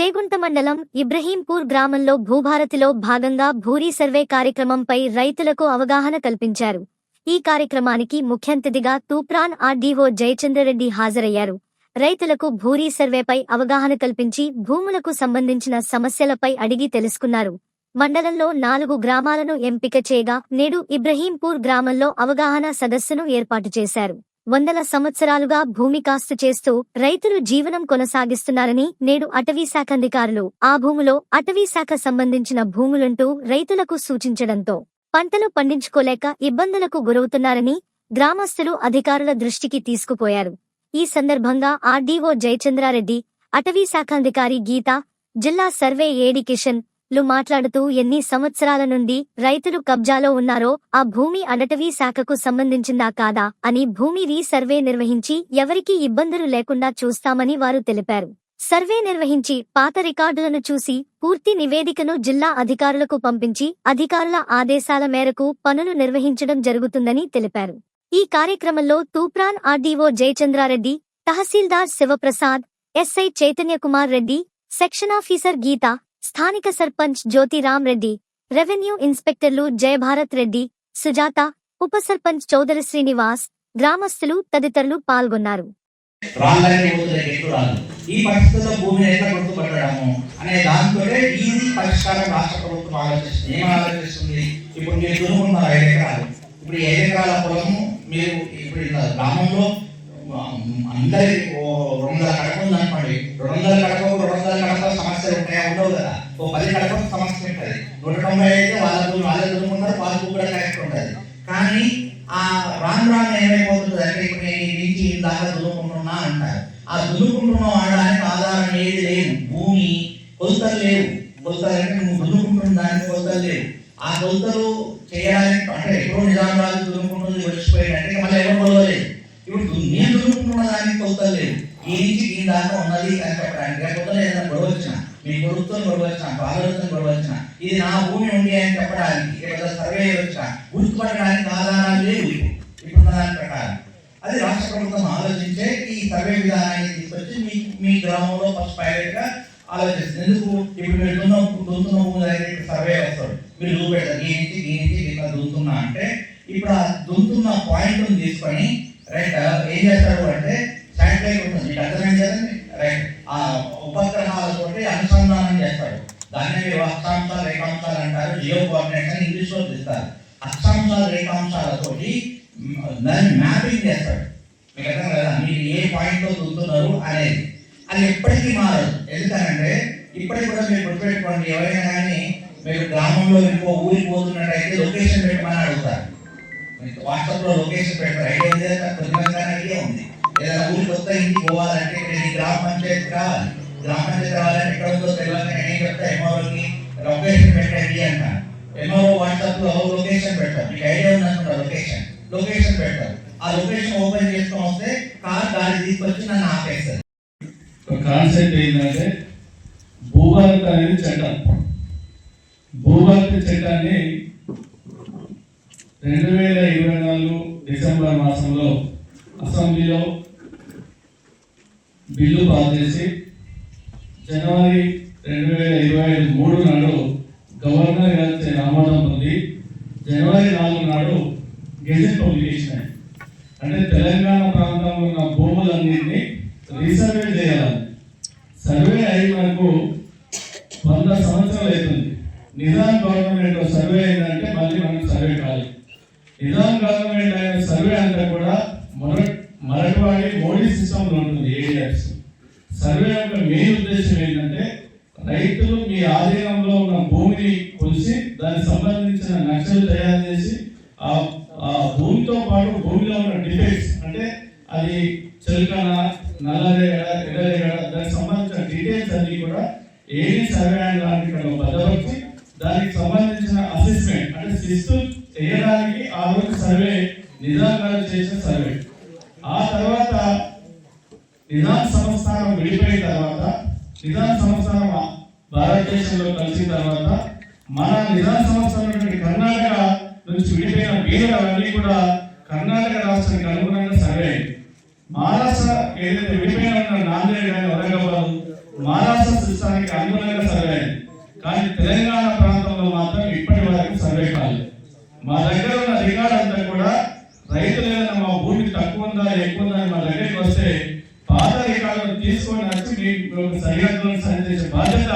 చేగుంట మండలం ఇబ్రహీంపూర్ గ్రామంలో భూభారతిలో భాగంగా భూరీ సర్వే కార్యక్రమంపై రైతులకు అవగాహన కల్పించారు. ఈ కార్యక్రమానికి ముఖ్యంతిథిగా తూప్రాన్ ఆర్డీఓ జయచంద్రరెడ్డి హాజరయ్యారు. రైతులకు భూరీ సర్వేపై అవగాహన కల్పించి భూములకు సంబంధించిన సమస్యలపై అడిగి తెలుసుకున్నారు. మండలంలో 4 గ్రామాలను ఎంపిక చేయగా నేడు ఇబ్రహీంపూర్ గ్రామంలో అవగాహన సదస్సును ఏర్పాటు చేశారు. వందల సంవత్సరాలుగా భూమి కాస్తు చేస్తూ రైతులు జీవనం కొనసాగిస్తున్నారని, నేడు అటవీశాఖ అధికారులు ఆ భూములో అటవీశాఖ సంబంధించిన భూములుంటూ రైతులకు సూచించడంతో పంటలు పండించుకోలేక ఇబ్బందులకు గురవుతున్నారని గ్రామస్తులు అధికారుల దృష్టికి తీసుకుపోయారు. ఈ సందర్భంగా ఆర్డీఓ జయచంద్రారెడ్డి, అటవీశాఖ అధికారి గీత, జిల్లా సర్వే ఏడీ కిషన్ లు మాట్లాడుతూ ఎన్ని సంవత్సరాల నుండి రైతులు కబ్జాలో ఉన్నారో ఆ భూమి అటవీ శాఖకు సంబంధించిందా కాదా అని భూమి రీ-సర్వే నిర్వహించి ఎవరికీ ఇబ్బందులు లేకుండా చూస్తామని వారు తెలిపారు. సర్వే నిర్వహించి పాత రికార్డులను చూసి పూర్తి నివేదికను జిల్లా అధికారులకు పంపించి అధికారుల ఆదేశాల మేరకు పనులు నిర్వహించడం జరుగుతుందని తెలిపారు. ఈ కార్యక్రమంలో Toopran RDO Jayachandra Reddy, tahsildar Sivaprasad, SI Chaitanya Kumar Reddy, section officer Geetha, స్థానిక సర్పంచ్ జ్యోతిరామ్ రెడ్డి, రెవెన్యూ ఇన్స్పెక్టర్లు జయభారత్ రెడ్డి, సుజాత, ఉప సర్పంచ్ చౌదరి శ్రీనివాస్, గ్రామస్తులు తదితరులు పాల్గొన్నారు. ఈ పరిస్థితుల్లో భూమిని ఎట్లా గుర్తుపట్టడము అనే దాంతో ఈ పరిష్కారం రాష్ట్ర ప్రభుత్వం ఆలోచిస్తుంది. ఏం ఆలోచిస్తుంది? ఇప్పుడు మీరు దున్నుకున్నారు 5 ఎకరాలు. ఇప్పుడు 5 ఎకరాల పొలము మీరు ఇప్పుడు గ్రామంలో అందరి 200 కడప ఉందనుకోండి. 200 కడప సమస్యలు ఉంటాయా? ఉండవు కదా. 10 కడపకు సమస్య ఉంటుంది. 190 అయితే వాళ్ళే దున్నుకుంటారు, వాళ్ళకు కూడా కరెక్ట్ ఉంటుంది. కానీ ఆ రాను ఏమైపోతుంది అంటే ఇప్పుడు నేను నుంచి దాకా దున్నుకుంటున్నా అంటారు. ఆ దున్నుకుంటున్న వాడడానికి ఆధారం ఏది లేదు. భూమి కొలతలు లేవు. కొలతలు అంటే నువ్వు దున్నుకుంటున్న దానికి కొలతలు లేవు. ఆ కొలతలు చేయడానికి అంటే ఎప్పుడో నిజాం రాజు దున్నుకుంటుంది వచ్చిపోయిందంటే మళ్ళీ ఎవరు కొలవలేదు. ఇప్పుడు నేను దున్నుకుంటున్న దానికి కొలతలు లేవు. ఈ నుంచి దీని దాకా ఉన్నది అని చెప్పడానికి లేకపోతే ఏదైనా గొడవ వచ్చిన, మీ కొడుకుతో గొడవ వచ్చిన, బాధలతో గొడవ వచ్చిన, ఇది నా భూమి ఉంది అని చెప్పడానికి ఏదో సర్వే వచ్చిన గుర్తుపట్టడానికి ఆధారాలు లేవు. ఇప్పుడు దాని ప్రకారం అది రాష్ట్ర ప్రభుత్వం ఆలోచించే ఈ సర్వే విధానాన్ని తీసుకొచ్చి మీ గ్రామంలో ఫస్ట్ పైలట్ గా ఆలోచిస్తుంది. ఎందుకు? ఇప్పుడు మీరు దున్నుతున్న భూమి దగ్గర సర్వే వస్తాడు, మీరు చూపెడతారు ఈ నుంచి ఇట్లా దున్నుతున్నా అంటే ఇప్పుడు ఆ దున్నుతున్న పాయింట్ తీసుకొని రైట్ ఏం చేస్తాడు అంటే శాటిలైట్ ఉంటుంది, మీకు అర్థమైంది కదండి. రైట్ ఆ ఉపగ్రహాలతో అనుసంధానం చేస్తాడు. దాన్ని మీరు అక్షాంశాలు రేఖాంశాలు అంటారు. జియో కోఆర్డినేట్స్ అని ఇంగ్లీష్ లో తీస్తారు. అక్షాంశాలు రేఖాంశాలతోటి దాన్ని మ్యాపింగ్ చేస్తాడు. మీకు అర్థం కదా, మీరు ఏ పాయింట్ లో దున్నుతున్నారు అనేది. అది ఎప్పటికీ మారదు. ఎందుకనంటే ఇప్పటికి కూడా మీరు గుర్తుపెట్టుకోండి, ఎవరైనా కానీ మీరు గ్రామంలో ఇంకో ఊరికి పోతున్నట్టయితే లొకేషన్ పెట్టమని అడుగుతారు. వాట్సాప్ లో లొకేషన్ పెడతారు. ఐడియా ఉంది. ఏదైనా ఊరికి వస్తే ఇంటికి పోవాలంటే ఇక్కడ గ్రామ పంచాయతీ రావాలి. గ్రామ పంచాయతీ రావాలంటే ఎక్కడ ఉందో తెలియక నేను చెప్తా ఎంఆర్ఓకి లొకేషన్ పెట్టండి అంటాను. ఎంఆర్ఓ వాట్సాప్ లో లొకేషన్ పెడతారు. మీకు ఐడియా ఉందనుకుంటా లొకేషన్ పెడతారు. ఆ లొకేషన్ ఓపెన్ చేసుకొని వస్తే కార్ గాడి తీసుకొచ్చి నన్ను ఆపేస్తారు. కాన్సెప్ట్ ఏంటంటే భూభారతి అనేది చట్టం. భూభారతి చట్టాన్ని 2024 డిసెంబర్ మాసంలో అసెంబ్లీలో బిల్లు పాస్ చేసి జనవరి 2025 నాడు గవర్నర్ గారి ఆమోదం పొంది జనవరి 4 నాడు గెజెట్ పబ్లికేషన్ అయింది. అంటే తెలంగాణ ప్రాంతంలో ఉన్న భూములన్నింటినీ రీసర్వే చేయాలి. సర్వే అయి మనకు 100 సంవత్సరాలు అవుతుంది. నిజాం గవర్నమెంట్ సర్వే అయిందంటే మళ్ళీ మనకు సర్వే కాదు. నిజాం గవర్నమెంట్ అయిన సర్వే అంతా కూడా మరటివాడి మోడీ సిస్టంలో ఉంటుంది. ఏడిఎఫ్స్ సర్వే యొక్క మెయిన్ ఉద్దేశం ఏంటంటే రైతులు మీ ఆధీనంలో ఉన్న భూమిని కొలిసి దానికి సంబంధించిన నక్షలు తయారు చేసి ఆ భూమితో పాటు భూమిలో ఉన్న డిఫెక్ట్స్ అంటే అది చెలకన, నల్లరేగడ, ఎర్రరేగడ దానికి సంబంధించిన డీటెయిల్స్ అన్ని కూడా ఏది సర్వే లాంటి భద్రపరిచి దానికి సంబంధించిన అసెస్మెంట్ అంటే శిస్తు చేయడానికి ఆ రోజు సర్వే నిజాం గారు చేసిన సర్వే. ఆ తర్వాత నిజాం సంస్థానం విడిపోయిన తర్వాత నిజాం సంస్థానం భారతదేశంలో కలిసిన తర్వాత మన నిజాం సంస్థానం కర్ణాటక నుంచి విడిపోయిన బీదలన్నీ కూడా కర్ణాటక రాష్ట్రానికి అనుగుణంగా సర్వే అయింది. మహారాష్ట్ర ఏదైతే విడిపోయిన నాందేడ్ కానీ ఔరంగాబాద్ మహారాష్ట్ర సిస్టానికి రికార్డ్ అంతా కూడా రైతులు ఏదైనా మా భూమి తక్కువ ఉందా ఎక్కువ ఉందా అని మా దగ్గరికి వస్తే పాత రికార్డులు తీసుకొని వచ్చి మీకు సరిహద్దులను సరి చేసే బాధ్యత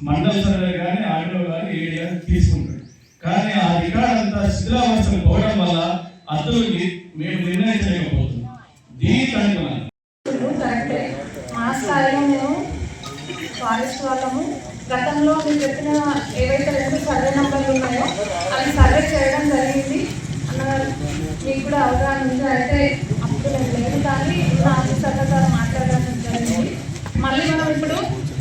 మండల సర్వే కానీ ఆడియో కానీ ఏడి కానీ తీసుకుంటారు. కానీ ఆ రికార్డ్ అంతా శిథిలావస్థలు పోవడం వల్ల అతను మేము నిర్ణయించలేకపోతున్నాం. దీనికి అనుకున్నాను కరెక్టే. మా స్థాయిలో మేము ఫారెస్ట్ వాళ్ళము గతంలో మీరు చెప్పిన ఏవైతే 2 సర్వే నంబర్లు ఉన్నాయో అవి సర్వే చేయడం జరిగింది అన్నగారు. మీకు కూడా అవగాహన ఉంది. అయితే అప్పుడు నేను లేదు కానీ ఉన్న ఆఫీసర్ల ద్వారా మాట్లాడడం జరిగింది. మళ్ళీ మనం ఇప్పుడు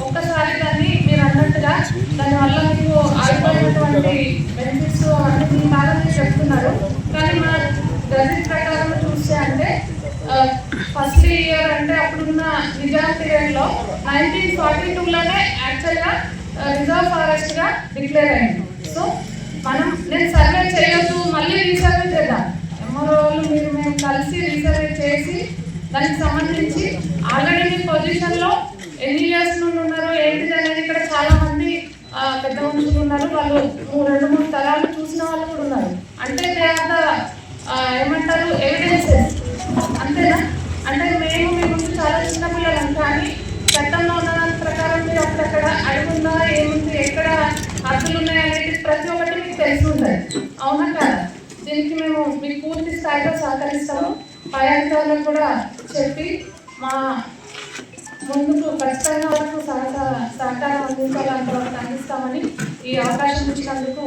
ఒక్కసారి దాన్ని మీరు అన్నట్టుగా దానివల్ల మీకు ఆగిపోయినటువంటి బెనిఫిట్స్ అన్ని మీ కాలంలో చెప్తున్నారు. కానీ మన గజెట్ ప్రకారం చూస్తే అంటే ఫస్ట్ ఇయర్ అంటే అప్పుడున్న నిజాం పీరియడ్లో 1942లోనే యాక్చువల్గా రిజర్వ్ ఫారెస్ట్ గా డిక్లేర్ అయింది. సో నేను సర్వే చేయొద్దు, మళ్ళీ రీసర్వే చేద్దాం. ఎంఆర్ఓలు మేము కలిసి రీసర్వే చేసి దానికి సంబంధించి ఆల్రెడీ మీ పొజిషన్లో ఎన్ని ఇయర్స్ నుండి ఉన్నారో ఏంటిది అనేది ఇక్కడ చాలా మంది పెద్ద మనుషులు ఉన్నారు. వాళ్ళు 2-3 తరాలు చూసిన వాళ్ళు కూడా ఉన్నారు. అంటే దే ఆర్ ద ఏమంటారు ఎవిడెన్సెస్, అంతేనా? అంటే మేము మీ ముందు చాలా చిన్న పిల్లలం, కానీ చట్టంలో ఉన్న దాని ప్రకారం మీరు అక్కడక్కడ అడుగుందా ఏముంది ఎక్కడ హద్దులు ఉన్నాయి అనేది ప్రతి ఒక్కటి మీకు తెలిసి ఉంటుంది. అవునా కదా? దీనికి మేము మీకు పూర్తి స్థాయిలో సహకరిస్తాము. పై అధికారులకు కూడా చెప్పి మా ముందుకు ఖచ్చితంగా వరకు సహకారం అందించాలంటే వరకు అందిస్తామని ఈ అవకాశం ఇచ్చినందుకు